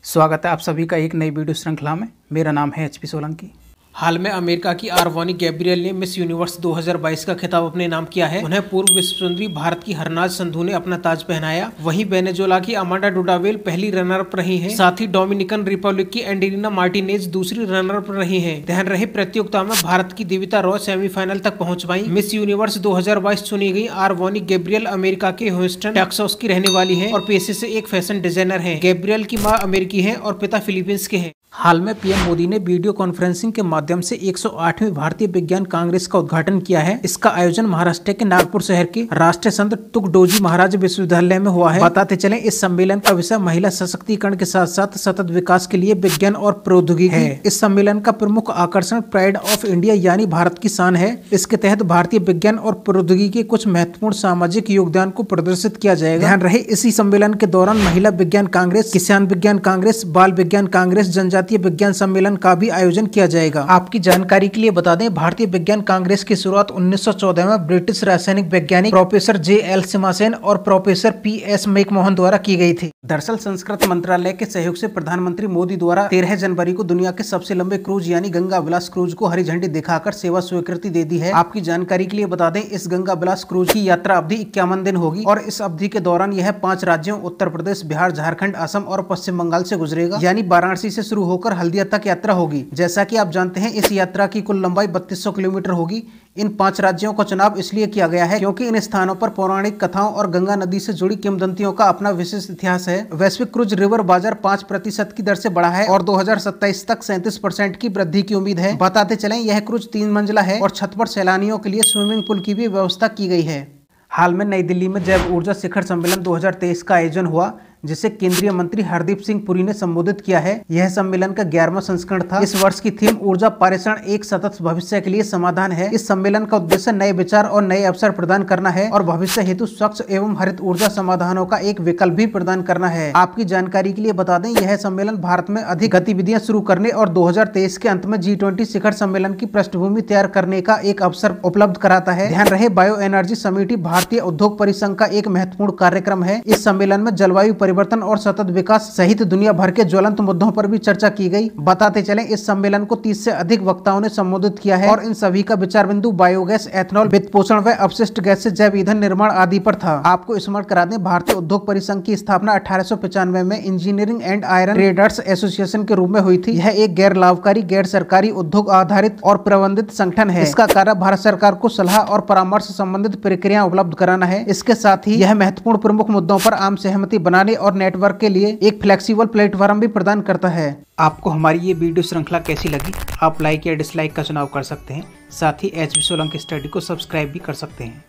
स्वागत है आप सभी का एक नई वीडियो श्रृंखला में। मेरा नाम है HP सोलंकी। हाल में अमेरिका की आरवोनी गैब्रियल ने मिस यूनिवर्स 2022 का खिताब अपने नाम किया है। उन्हें पूर्व विश्व सुंदरी भारत की हरनाज संधू ने अपना ताज पहनाया। वहीं वेनेजुएला की अमांडा डुडावेल पहली रनर अप रही हैं। साथ ही डोमिनिकन रिपब्लिक की एंडेलिना मार्टिनेज दूसरी रनर अप रही हैं। ध्यान रहे प्रतियोगिता में भारत की दिविता रॉय सेमीफाइनल तक पहुंच पाई। मिस यूनिवर्स 2022 चुनी गई आरवोनी गैब्रियल अमेरिका के ह्यूस्टन टेक्सास की रहने वाली है और पेशे से एक फैशन डिजाइनर है। गैब्रियल की माँ अमेरिकी है और पिता फिलीपींस के हैं। हाल में पीएम मोदी ने वीडियो कॉन्फ्रेंसिंग के माध्यम से 108वीं भारतीय विज्ञान कांग्रेस का उद्घाटन किया है। इसका आयोजन महाराष्ट्र के नागपुर शहर के राष्ट्रीय संत तुकडोजी महाराज विश्वविद्यालय में हुआ है। बताते चलें, इस सम्मेलन का विषय महिला सशक्तिकरण के साथ साथ सतत विकास के लिए विज्ञान और प्रौद्योगिकी है। इस सम्मेलन का प्रमुख आकर्षण प्राइड ऑफ इंडिया यानी भारत की शान है। इसके तहत भारतीय विज्ञान और प्रौद्योगिकी के कुछ महत्वपूर्ण सामाजिक योगदान को प्रदर्शित किया जाएगा। ध्यान रहे, इसी सम्मेलन के दौरान महिला विज्ञान कांग्रेस, किसान विज्ञान कांग्रेस, बाल विज्ञान कांग्रेस, जनजातीय विज्ञान सम्मेलन का भी आयोजन किया जाएगा। आपकी जानकारी के लिए बता दें, भारतीय विज्ञान कांग्रेस की शुरुआत 1914 में ब्रिटिश रासायनिक वैज्ञानिक प्रोफेसर JL सिमासेन और प्रोफेसर PS मैकमोहन द्वारा की गई थी। दरअसल संस्कृत मंत्रालय के सहयोग से प्रधानमंत्री मोदी द्वारा 13 जनवरी को दुनिया के सबसे लंबे क्रूज यानी गंगा विलास क्रूज को हरी झंडी दिखाकर सेवा स्वीकृति दे दी है। आपकी जानकारी के लिए बता दें, इस गंगा विलास क्रूज की यात्रा अवधि 51 दिन होगी और इस अवधि के दौरान यह 5 राज्यों उत्तर प्रदेश, बिहार, झारखंड, असम और पश्चिम बंगाल से गुजरेगा। यानी वाराणसी से शुरू होकर हल्दिया तक यात्रा होगी। जैसा कि आप जानते हैं, इस यात्रा की कुल लंबाई 3200 किलोमीटर होगी। इन 5 राज्यों का चुनाव इसलिए किया गया है क्योंकि इन स्थानों पर पौराणिक कथाओं और गंगा नदी से जुड़ी किंवदंतियों का अपना विशेष इतिहास है। वैश्विक क्रूज रिवर बाजार 5% की दर से बढ़ा है और 2027 तक 37% की वृद्धि की उम्मीद है। बताते चलें, यह क्रूज 3 मंजिला है और छत पर सैलानियों के लिए स्विमिंग पूल की भी व्यवस्था की गई है। हाल में नई दिल्ली में जैव ऊर्जा शिखर सम्मेलन 2023 का आयोजन हुआ, जिसे केंद्रीय मंत्री हरदीप सिंह पुरी ने संबोधित किया है। यह सम्मेलन का 11वां संस्करण था। इस वर्ष की थीम ऊर्जा पारेषण एक सतत भविष्य के लिए समाधान है। इस सम्मेलन का उद्देश्य नए विचार और नए अवसर प्रदान करना है और भविष्य हेतु स्वच्छ एवं हरित ऊर्जा समाधानों का एक विकल्प भी प्रदान करना है। आपकी जानकारी के लिए बता दें, यह सम्मेलन भारत में अधिक गतिविधियां शुरू करने और 2023 के अंत में G20 शिखर सम्मेलन की पृष्ठभूमि तैयार करने का एक अवसर उपलब्ध कराता है। ध्यान रहे, बायो एनर्जी समिट भारतीय उद्योग परिसंघ का एक महत्वपूर्ण कार्यक्रम है। इस सम्मेलन में जलवायु परिवर्तन और सतत विकास सहित दुनिया भर के ज्वलंत मुद्दों पर भी चर्चा की गई। बताते चलें, इस सम्मेलन को 30 से अधिक वक्ताओं ने संबोधित किया है और इन सभी का विचार बिंदु बायोगैस, एथनॉल, वित्त पोषण व अपशिष्ट गैस से जैव ईंधन निर्माण आदि पर था। आपको स्मरण करा दें, भारतीय उद्योग परिसंघ की स्थापना 1895 में engineering and iron traders association के रूप में हुई थी। यह एक गैर लाभकारी, गैर सरकारी, उद्योग आधारित और प्रबंधित संगठन है। इसका कार्य भारत सरकार को सलाह और परामर्श संबंधित प्रक्रिया उपलब्ध कराना है। इसके साथ ही यह महत्वपूर्ण प्रमुख मुद्दों पर आम सहमति बनाने और नेटवर्क के लिए एक फ्लेक्सिबल प्लेटफॉर्म भी प्रदान करता है। आपको हमारी ये वीडियो श्रृंखला कैसी लगी? आप लाइक या डिसलाइक का चुनाव कर सकते हैं। साथ ही HP सोलंकी स्टडी को सब्सक्राइब भी कर सकते हैं।